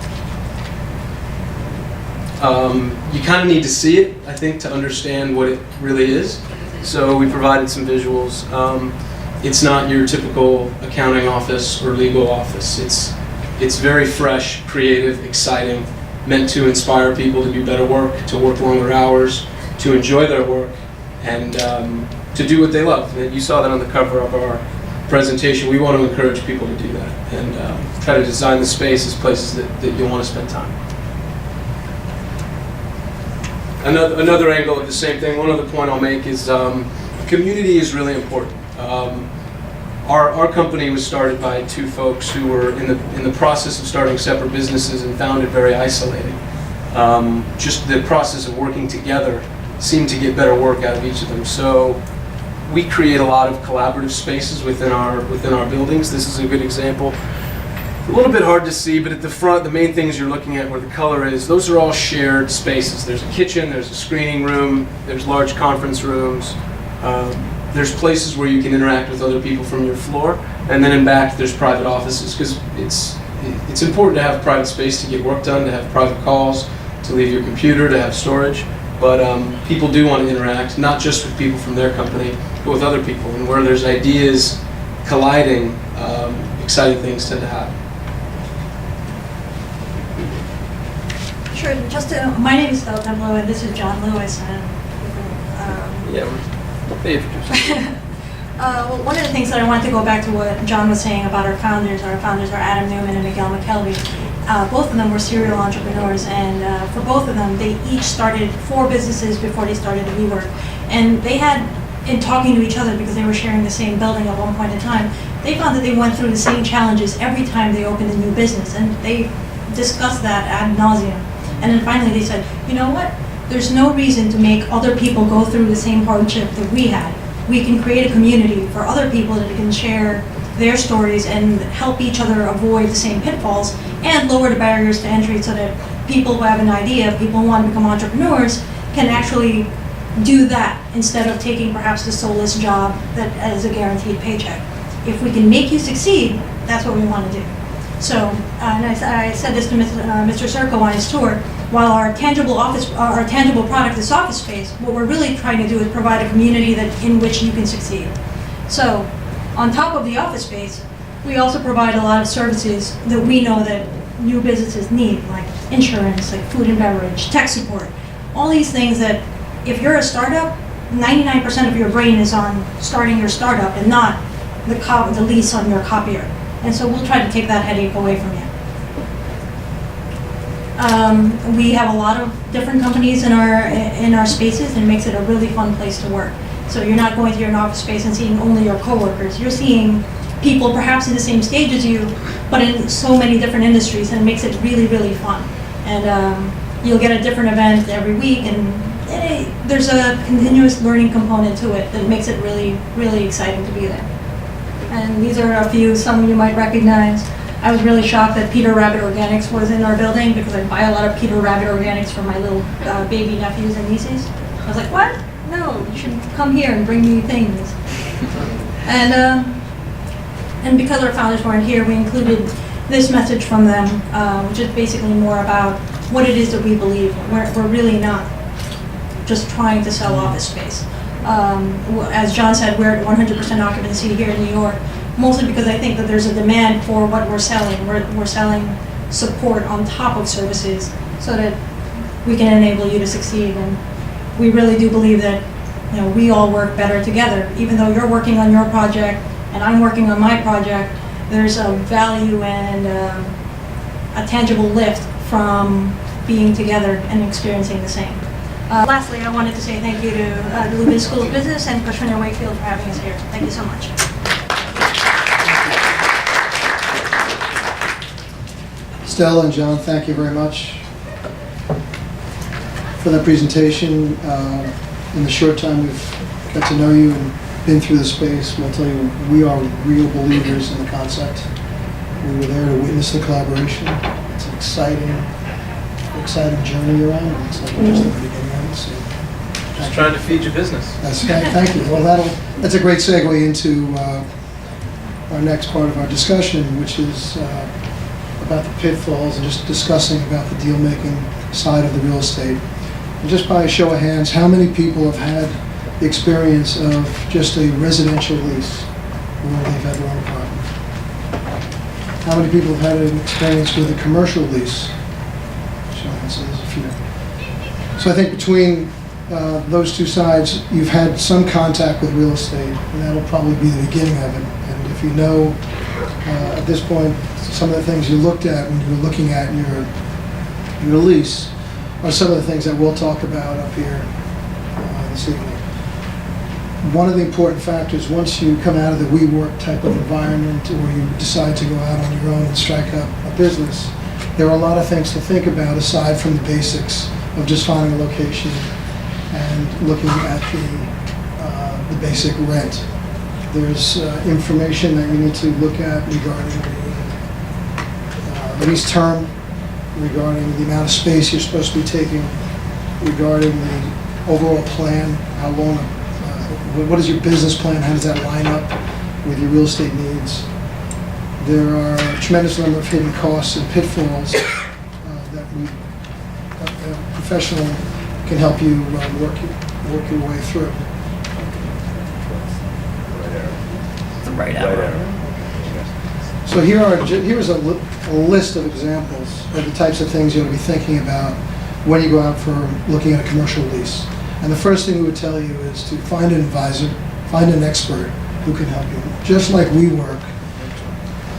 S6: You kind of need to see it, I think, to understand what it really is. So we provided some visuals. It's not your typical accounting office or legal office. It's very fresh, creative, exciting, meant to inspire people to do better work, to work longer hours, to enjoy their work, and to do what they love. And you saw that on the cover of our presentation. We want to encourage people to do that and try to design the space as places that you'll want to spend time. Another angle of the same thing, one other point I'll make is community is really important. Our company was started by two folks who were in the process of starting separate businesses and found it very isolating. Just the process of working together seemed to get better work out of each of them. So we create a lot of collaborative spaces within our buildings. This is a good example. A little bit hard to see, but at the front, the main things you're looking at where the color is, those are all shared spaces. There's a kitchen, there's a screening room, there's large conference rooms. There's places where you can interact with other people from your floor, and then in back there's private offices, because it's important to have private space to get work done, to have private calls, to leave your computer, to have storage. But people do want to interact, not just with people from their company, but with other people. And where there's ideas colliding, exciting things tend to happen.
S7: Sure. My name is Stella Templo, and this is John Lewis. And
S6: They introduce.
S7: well, one of the things that I wanted to go back to what John was saying about our founders are Adam Newman and Miguel McKelvey. Both of them were serial entrepreneurs, and for both of them, they each started 4 businesses before they started WeWork. And they had, in talking to each other, because they were sharing the same building at one point in time, they found that they went through the same challenges every time they opened a new business, and they discussed that ad nauseum. And then finally they said, you know what? There's no reason to make other people go through the same hardship that we had. We can create a community for other people that can share their stories and help each other avoid the same pitfalls and lower the barriers to entry so that people who have an idea, people who want to become entrepreneurs, can actually do that instead of taking perhaps the soulless job that has a guaranteed paycheck. If we can make you succeed, that's what we want to do. So, and I said this to Mr. Serko on his tour, while our tangible product is office space, what we're really trying to do is provide a community in which you can succeed. So, on top of the office space, we also provide a lot of services that we know that new businesses need, like insurance, like food and beverage, tech support, all these things that if you're a startup, 99% of your brain is on starting your startup and not the lease on your copier. And so we'll try to take that headache away from you. We have a lot of different companies in our spaces, and it makes it a really fun place to work. So you're not going to your office space and seeing only your coworkers. You're seeing people perhaps in the same stage as you, but in so many different industries, and it makes it really, really fun. And you'll get a different event every week, and there's a continuous learning component to it that makes it really, really exciting to be there. And these are a few, some you might recognize. I was really shocked that Peter Rabbit Organics was in our building because I buy a lot of Peter Rabbit Organics for my little baby nephews and nieces. I was like, what? No, you should come here and bring me things. And because our founders weren't here, we included this message from them, which is basically more about what it is that we believe. We're really not just trying to sell office space. As John said, we're at 100% occupancy here in New York, mostly because I think that there's a demand for what we're selling. We're selling support on top of services so that we can enable you to succeed. And we really do believe that we all work better together. Even though you're working on your project and I'm working on my project, there's a value and a tangible lift from being together and experiencing the same. Lastly, I wanted to say thank you to the Lubin School of Business and Cushman and Wakefield for having us here. Thank you so much.
S8: Stella and John, thank you very much for that presentation. In the short time we've got to know you and been through the space, we'll tell you we are real believers in the concept. We were there to witness the collaboration. It's an exciting journey you're on, and it's like we're just at the beginning of it. So,
S6: Just trying to feed your business.
S8: thank you. Well, that's a great segue into our next part of our discussion, which is about the pitfalls and just discussing about the deal-making side of the real estate. And just by a show of hands, how many people have had the experience of just a residential lease where they've had their own apartment? How many people have had an experience with a commercial lease? So there's a few. So I think between those two sides, you've had some contact with real estate, and that'll probably be the beginning of it. And if you know, at this point, some of the things you looked at when you were looking at your lease are some of the things that we'll talk about up here this evening. one of the important factors, once you come out of the WeWork type of environment, or you decide to go out on your own and strike up a business, there are a lot of things to think about aside from the basics of just finding a location and looking at the basic rent. There's information that you need to look at regarding the lease term, regarding the amount of space you're supposed to be taking, regarding the overall plan, how long, what is your business plan, how does that line up with your real estate needs. There are a tremendous number of hidden costs and pitfalls that a professional can help you work your way through.
S4: The right arrow.
S8: So here's a list of examples of the types of things you'll be thinking about when you go out for looking at a commercial lease. And the first thing we would tell you is to find an advisor, find an expert who can help you. Just like WeWork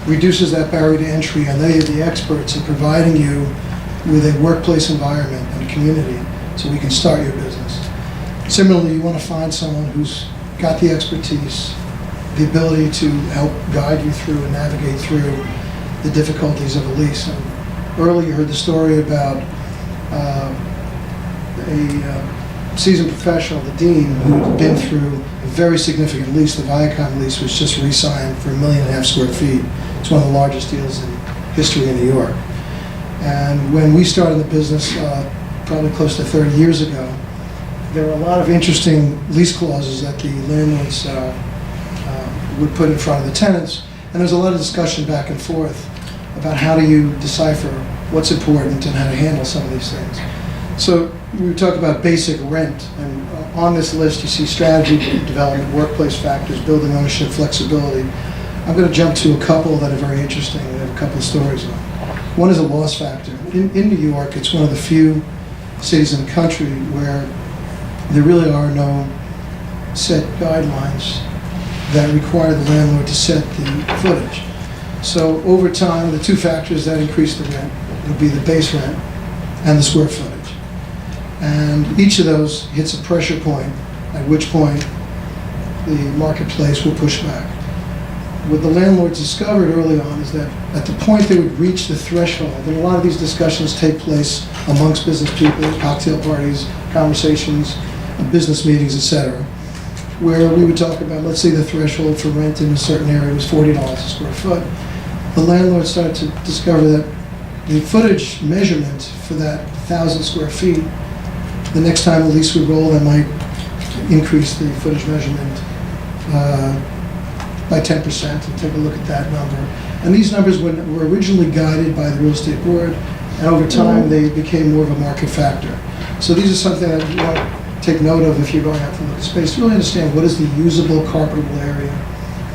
S8: reduces that barrier to entry, and they are the experts in providing you with a workplace environment and community so we can start your business. Similarly, you want to find someone who's got the expertise, the ability to help guide you through and navigate through the difficulties of a lease. And earlier you heard the story about a seasoned professional, the dean, who'd been through a very significant lease. The Viacom lease was just re-signed for 1.5 million square feet. It's one of the largest deals in history in New York. And when we started the business, probably close to 30 years ago, there were a lot of interesting lease clauses that the landlords would put in front of the tenants. And there's a lot of discussion back and forth about how do you decipher what's important and how to handle some of these things. So we talk about basic rent, and on this list you see strategy development, workplace factors, building ownership, flexibility. I'm going to jump to a couple that are very interesting. We have a couple of stories on. One is a loss factor. In New York, it's one of the few cities in the country where there really are no set guidelines that require the landlord to set the footage. So over time, the two factors that increase the rent would be the base rent and the square footage. And each of those hits a pressure point, at which point the marketplace will push back. What the landlords discovered early on is that at the point they would reach the threshold, and a lot of these discussions take place amongst business people, cocktail parties, conversations, business meetings, etc., where we would talk about, let's say the threshold for rent in a certain area was $40 a square foot. The landlord started to discover that the footage measurement for that 1,000 square feet, the next time a lease would roll, they might increase the footage measurement by 10% and take a look at that number. And these numbers were originally guided by the real estate board, and over time they became more of a market factor. So these are something that you want to take note of if you're going out to look at space. To really understand what is the usable, carpetable area.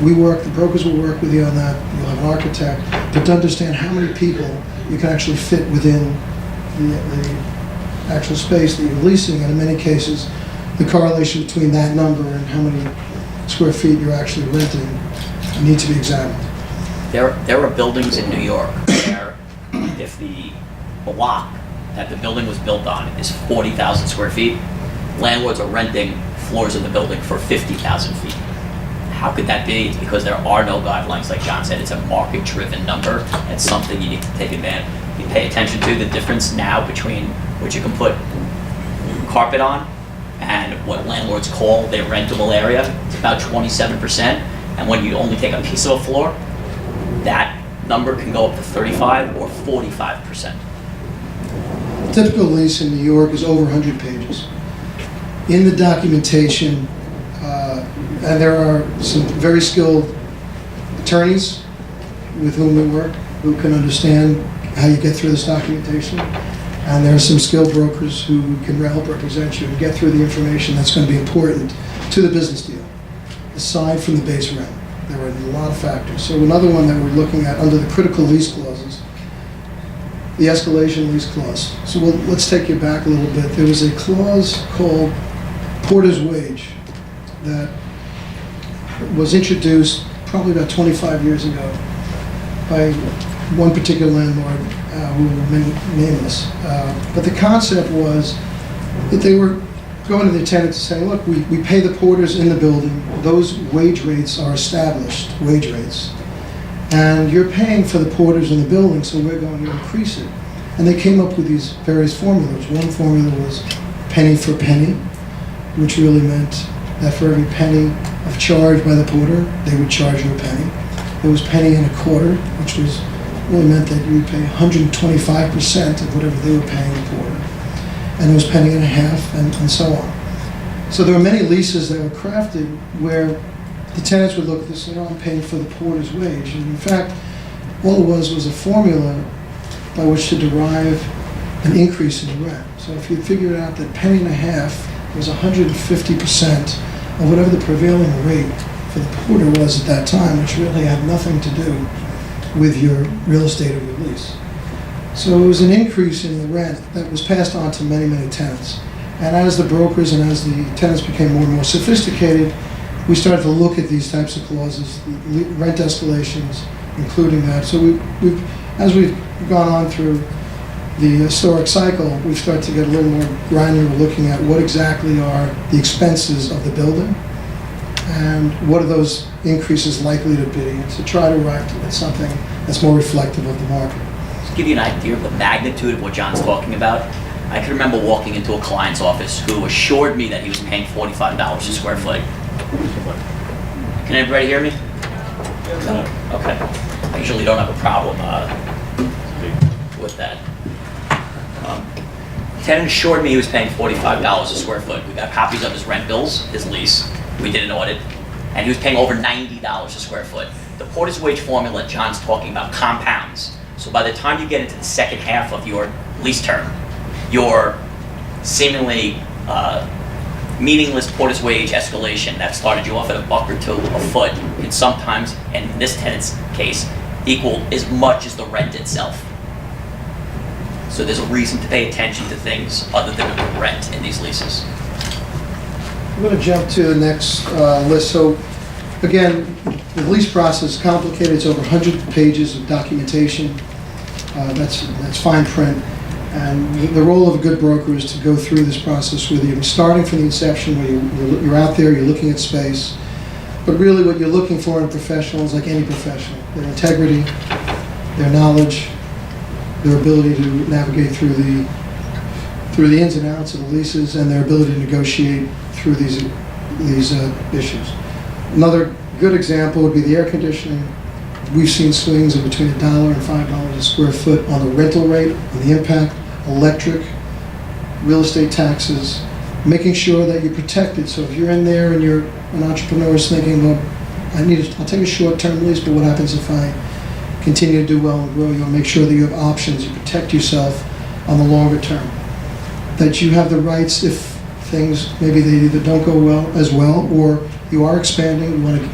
S8: The brokers will work with you on that. You'll have an architect, but to understand how many people you can actually fit within the actual space that you're leasing, and in many cases, the correlation between that number and how many square feet you're actually renting need to be examined.
S4: There are buildings in New York where if the block that the building was built on is 40,000 square feet, landlords are renting floors in the building for 50,000 feet. How could that be? It's because there are no guidelines. Like John said, it's a market-driven number. It's something you need to take advantage. You pay attention to the difference now between what you can put carpet on and what landlords call their rentable area. It's about 27%. And when you only take a piece of a floor, that number can go up to 35 or 45%.
S8: A typical lease in New York is over 100 pages. In the documentation, and there are some very skilled attorneys with whom we work who can understand how you get through this documentation. And there are some skilled brokers who can help represent you and get through the information that's going to be important to the business deal. Aside from the base rent, there are a lot of factors. So another one that we're looking at under the critical lease clauses, the escalation lease clause. So let's take you back a little bit. There was a clause called Porter's Wage that was introduced probably about 25 years ago by one particular landlord who will remain nameless. But the concept was that they were going to the tenants and saying, look, we pay the porters in the building, those wage rates are established wage rates, and you're paying for the porters in the building, so we're going to increase it. And they came up with these various formulas. One formula was penny for penny, which really meant that for every penny of charge by the porter, they would charge you a penny. There was penny and a quarter, which was really meant that you would pay 125% of whatever they were paying the porter. And there was penny and a half, and so on. So there were many leases that were crafted where the tenants would look at this and say, oh, I'm paying for the porter's wage. And in fact, all it was a formula by which to derive an increase in the rent. So if you figured out that penny and a half was 150% of whatever the prevailing rate for the porter was at that time, which really had nothing to do with your real estate or your lease. So it was an increase in the rent that was passed on to many, many tenants. And as the brokers and as the tenants became more and more sophisticated, we started to look at these types of clauses, rent escalations, including that. So as we've gone on through the historic cycle, we've started to get a little more granular, looking at what exactly are the expenses of the building and what are those increases likely to be, and to try to arrive at something that's more reflective of the market.
S4: To give you an idea of the magnitude of what John's talking about, I can remember walking into a client's office who assured me that he was paying $45 a square foot. Can everybody hear me? Okay. I usually don't have a problem with that. Tenant assured me he was paying $45 a square foot. We got copies of his rent bills, his lease. We did an audit, and he was paying over $90 a square foot. The porter's wage formula John's talking about compounds. So by the time you get into the second half of your lease term, your seemingly meaningless porter's wage escalation that started you off at $1 or $2 a foot can sometimes, and in this tenant's case, equal as much as the rent itself. So there's a reason to pay attention to things other than the rent in these leases.
S8: I'm going to jump to the next list. So again, the lease process is complicated. It's over 100 pages of documentation. That's fine print. And the role of a good broker is to go through this process with you, starting from the inception where you're out there, you're looking at space. But really what you're looking for in a professional is like any professional: their integrity, their knowledge, their ability to navigate through the ins and outs of the leases, and their ability to negotiate through these issues. Another good example would be the air conditioning. We've seen swings of between $1 and $5 a square foot on the rental rate, on the impact, electric, real estate taxes, making sure that you're protected. So if you're in there and you're an entrepreneur thinking, well, I'll take a short-term lease, but what happens if I continue to do well and grow? You'll make sure that you have options, you protect yourself on the longer term. That you have the rights if things, maybe they either don't go well, or you are expanding, you want to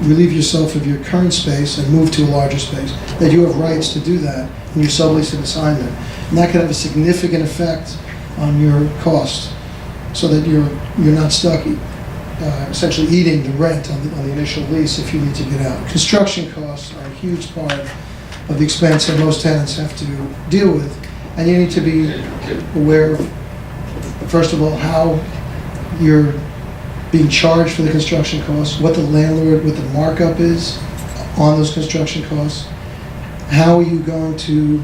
S8: relieve yourself of your current space and move to a larger space, that you have rights to do that in your sublease and assignment. And that could have a significant effect on your cost, so that you're not stuck essentially eating the rent on the initial lease if you need to get out. Construction costs are a huge part of the expense that most tenants have to deal with, and you need to be aware of, first of all, how you're being charged for the construction costs, what the markup is on those construction costs. How are you going to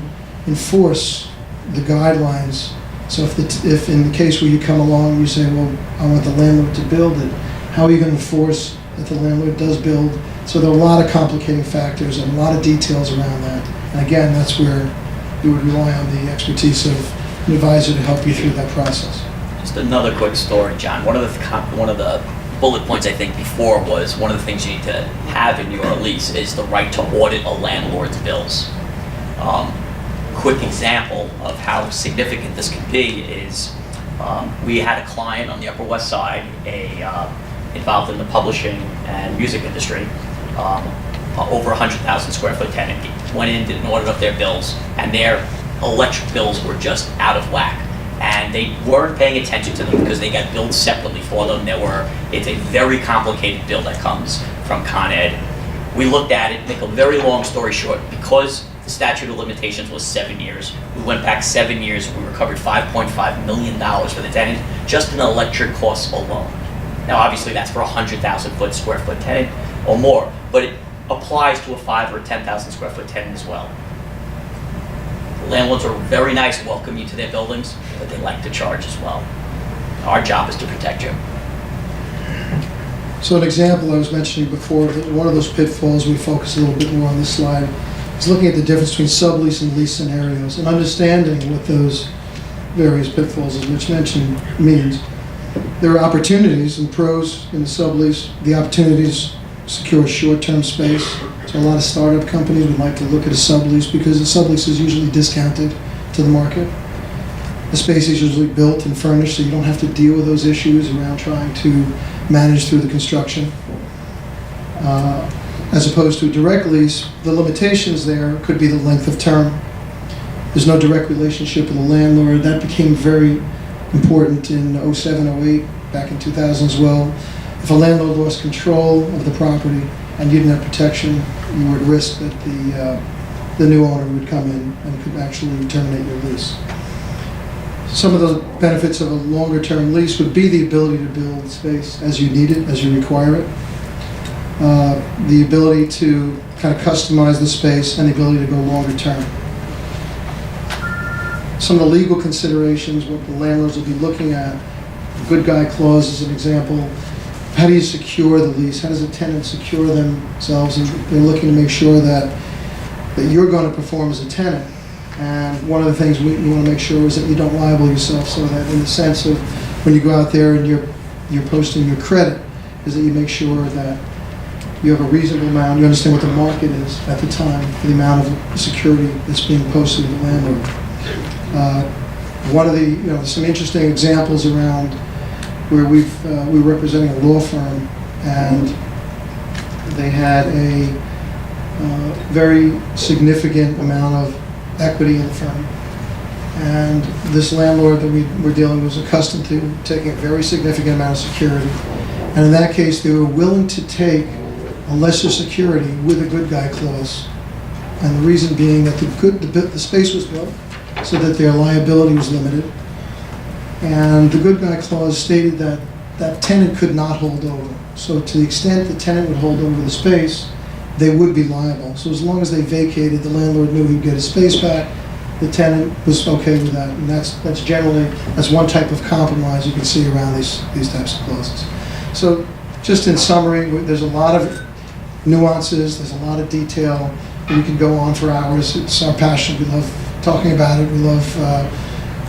S8: enforce the guidelines? So if in the case where you come along and you say, well, I want the landlord to build it, how are you going to enforce that the landlord does build? So there are a lot of complicating factors and a lot of details around that. And again, that's where you would rely on the expertise of an advisor to help you through that process.
S4: Just another quick story, John. One of the bullet points I think before was one of the things you need to have in your lease is the right to audit a landlord's bills. Quick example of how significant this can be is we had a client on the Upper West Side, involved in the publishing and music industry, over 100,000 square foot tenant. Went in, did an audit of their bills, and their electric bills were just out of whack. And they weren't paying attention to them because they got billed separately for them. It's a very complicated bill that comes from Con Ed. We looked at it, make a very long story short, because the statute of limitations was 7 years. We went back 7 years, we recovered $5.5 million for the tenant. just in electric costs alone. Now, obviously, that's for a 100,000 square foot tenant or more, but it applies to a 5 or 10,000 square foot tenant as well. Landlords are very nice, welcome you to their buildings, but they like to charge as well. Our job is to protect you.
S8: So an example I was mentioning before, that one of those pitfalls, we focus a little bit more on this slide, is looking at the difference between sublease and lease scenarios and understanding what those various pitfalls, as Mitch mentioned, means. There are opportunities and pros in the sublease. The opportunities secure short-term space. So a lot of startup companies would like to look at a sublease because the sublease is usually discounted to the market. The space is usually built and furnished, so you don't have to deal with those issues around trying to manage through the construction. As opposed to a direct lease, the limitations there could be the length of term. There's no direct relationship with the landlord. That became very important in 07, 08, back in 2000 as well. If a landlord lost control of the property and you didn't have protection, you were at risk that the new owner would come in and could actually terminate your lease. Some of the benefits of a longer term lease would be the ability to build space as you need it, as you require it. The ability to kind of customize the space and the ability to go longer term. Some of the legal considerations, what the landlords will be looking at, the good guy clause is an example. How do you secure the lease? How does a tenant secure themselves? And they're looking to make sure that you're going to perform as a tenant. And one of the things we want to make sure is that you don't liable yourself, so that in the sense of when you go out there and you're posting your credit, is that you make sure that you have a reasonable amount, you understand what the market is at the time for the amount of security that's being posted to the landlord. One of the, some interesting examples around where we're representing a law firm, and they had a very significant amount of equity in the firm. And this landlord that we were dealing with was accustomed to taking a very significant amount of security. And in that case, they were willing to take a lesser security with a good guy clause. And the reason being that the space was built so that their liability was limited. And the good guy clause stated that that tenant could not hold over. So to the extent the tenant would hold over the space, they would be liable. So as long as they vacated, the landlord knew he'd get his space back. The tenant was okay with that. And that's one type of compromise you can see around these types of clauses. So just in summary, there's a lot of nuances, there's a lot of detail. We could go on for hours. It's our passion. We love talking about it. We love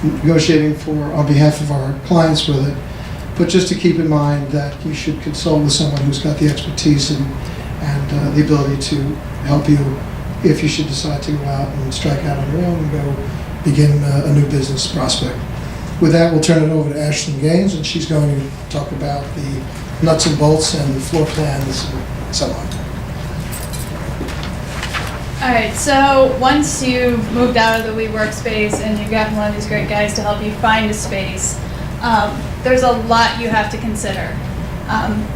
S8: negotiating on behalf of our clients with it. But just to keep in mind that you should consult with someone who's got the expertise and the ability to help you if you should decide to go out and strike out on your own and go begin a new business prospect. With that, we'll turn it over to Ashling Ganes, and she's going to talk about the nuts and bolts and the floor plans and so on.
S9: All right, so once you've moved out of the WeWork space and you've gotten one of these great guys to help you find a space, there's a lot you have to consider.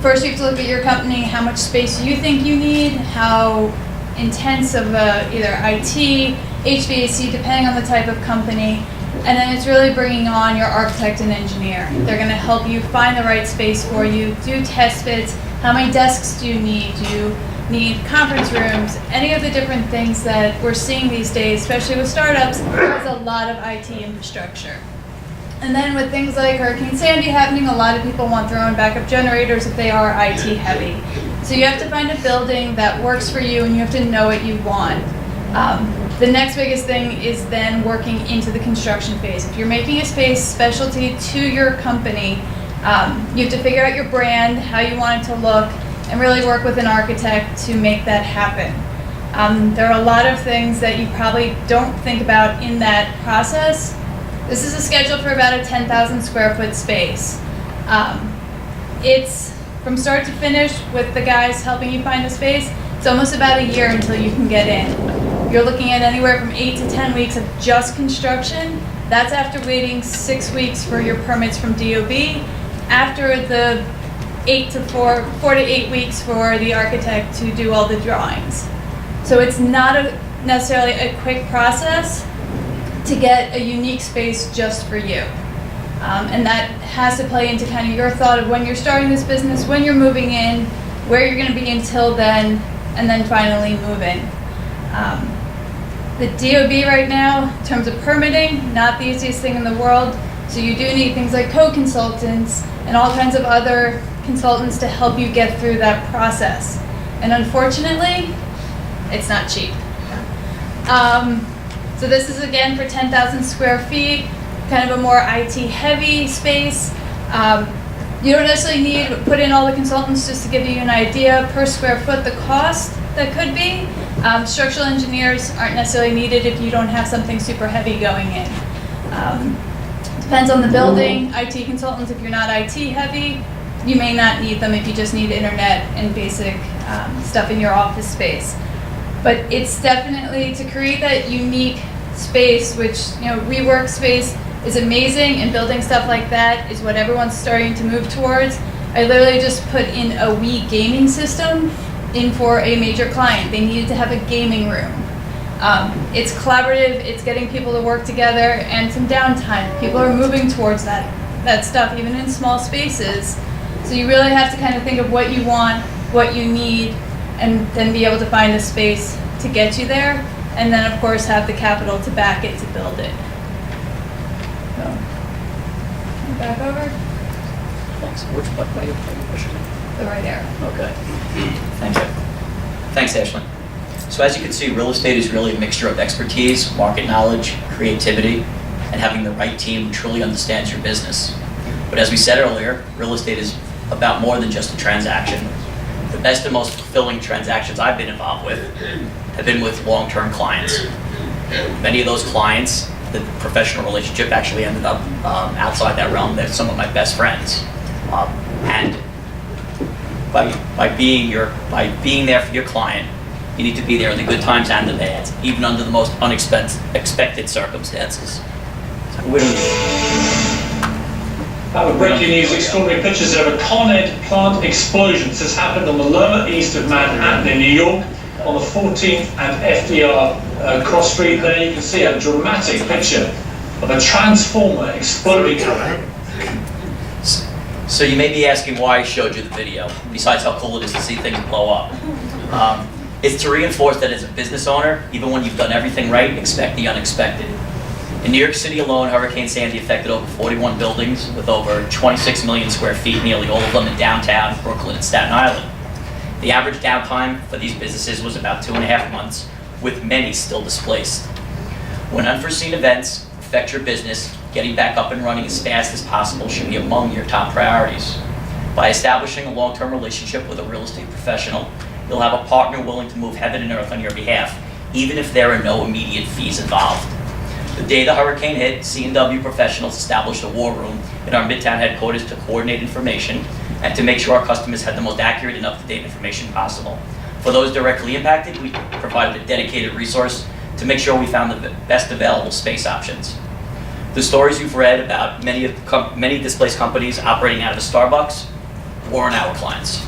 S9: First, you have to look at your company, how much space you think you need, how intense of either IT, HVAC, depending on the type of company, and then it's really bringing on your architect and engineer. They're going to help you find the right space for you, do test fits, how many desks do you need, conference rooms, any of the different things that we're seeing these days, especially with startups, there's a lot of IT infrastructure. And then with things like Hurricane Sandy happening, a lot of people want their own backup generators if they are IT heavy. So you have to find a building that works for you, and you have to know what you want. The next biggest thing is then working into the construction phase. If you're making a space specialty to your company, you have to figure out your brand, how you want it to look, and really work with an architect to make that happen. There are a lot of things that you probably don't think about in that process. This is a schedule for about a 10,000 square foot space. It's from start to finish with the guys helping you find a space. It's almost about a year until you can get in. You're looking at anywhere from 8 to 10 weeks of just construction. That's after waiting 6 weeks for your permits from DOB. After the 4 to 8 weeks for the architect to do all the drawings. So it's not necessarily a quick process to get a unique space just for you. And that has to play into kind of your thought of when you're starting this business, when you're moving in, where you're going to be until then, and then finally moving. The DOB right now, in terms of permitting, not the easiest thing in the world. So you do need things like co-consultants and all kinds of other consultants to help you get through that process. And unfortunately, it's not cheap. So this is again for 10,000 square feet, kind of a more IT heavy space. You don't necessarily need to put in all the consultants. Just to give you an idea per square foot, the cost that could be. Structural engineers aren't necessarily needed if you don't have something super heavy going in. Depends on the building. IT consultants, if you're not IT heavy, you may not need them if you just need internet and basic stuff in your office space. But it's definitely to create that unique space, which, WeWork space is amazing, and building stuff like that is what everyone's starting to move towards. I literally just put in a Wii gaming system in for a major client. They needed to have a gaming room. It's collaborative, it's getting people to work together, and some downtime. People are moving towards that stuff, even in small spaces. So you really have to kind of think of what you want, what you need, and then be able to find a space to get you there, and then of course have the capital to back it to build it. So, back over,
S4: Thanks. Which button are you pushing?
S9: the right arrow.
S4: Okay. Thank you. Thanks, Ashling. So as you can see, real estate is really a mixture of expertise, market knowledge, creativity, and having the right team who truly understands your business. But as we said earlier, real estate is about more than just a transaction. The best and most fulfilling transactions I've been involved with have been with long-term clients. Many of those clients, the professional relationship actually ended up outside that realm. They're some of my best friends. And by being there for your client, you need to be there in the good times and the bad, even under the most unexpected circumstances. So we don't
S10: Breaking news, extraordinary pictures of a Con Ed plant explosion. This has happened on the lower east of Manhattan in New York on the 14th and FDR cross street there. You can see a dramatic picture of a transformer exploding.
S4: So you may be asking why I showed you the video, besides how cool it is to see things blow up. It's to reinforce that as a business owner, even when you've done everything right, expect the unexpected. In New York City alone, Hurricane Sandy affected over 41 buildings with over 26 million square feet, nearly all of them in downtown Brooklyn and Staten Island. The average downtime for these businesses was about 2.5 months, with many still displaced. When unforeseen events affect your business, getting back up and running as fast as possible should be among your top priorities. By establishing a long-term relationship with a real estate professional, you'll have a partner willing to move heaven and earth on your behalf, even if there are no immediate fees involved. The day the hurricane hit, C&W professionals established a war room in our Midtown headquarters to coordinate information and to make sure our customers had the most accurate and up-to-date information possible. For those directly impacted, we provided a dedicated resource to make sure we found the best available space options. The stories you've read about many displaced companies operating out of a Starbucks were on our clients.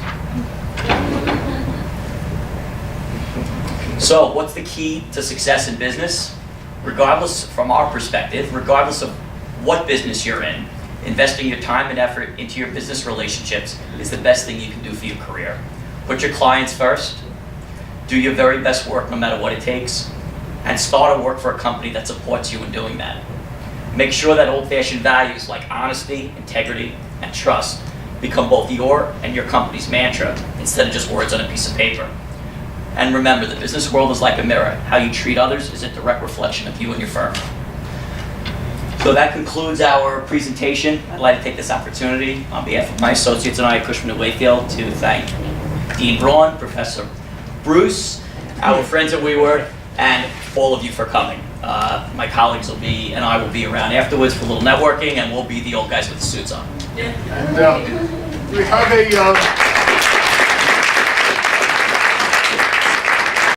S4: So, what's the key to success in business? Regardless, from our perspective, regardless of what business you're in, investing your time and effort into your business relationships is the best thing you can do for your career. Put your clients first, do your very best work no matter what it takes, and start or work for a company that supports you in doing that. Make sure that old-fashioned values like honesty, integrity, and trust become both your and your company's mantra instead of just words on a piece of paper. And remember, the business world is like a mirror. How you treat others is a direct reflection of you and your firm. So that concludes our presentation. I'd like to take this opportunity on behalf of my associates and I at Cushman and Wakefield to thank Dean Braun, Professor Bruce, our friends at WeWork, and all of you for coming. My colleagues will be, and I will be around afterwards for a little networking, and we'll be the old guys with the suits on.
S2: And we have a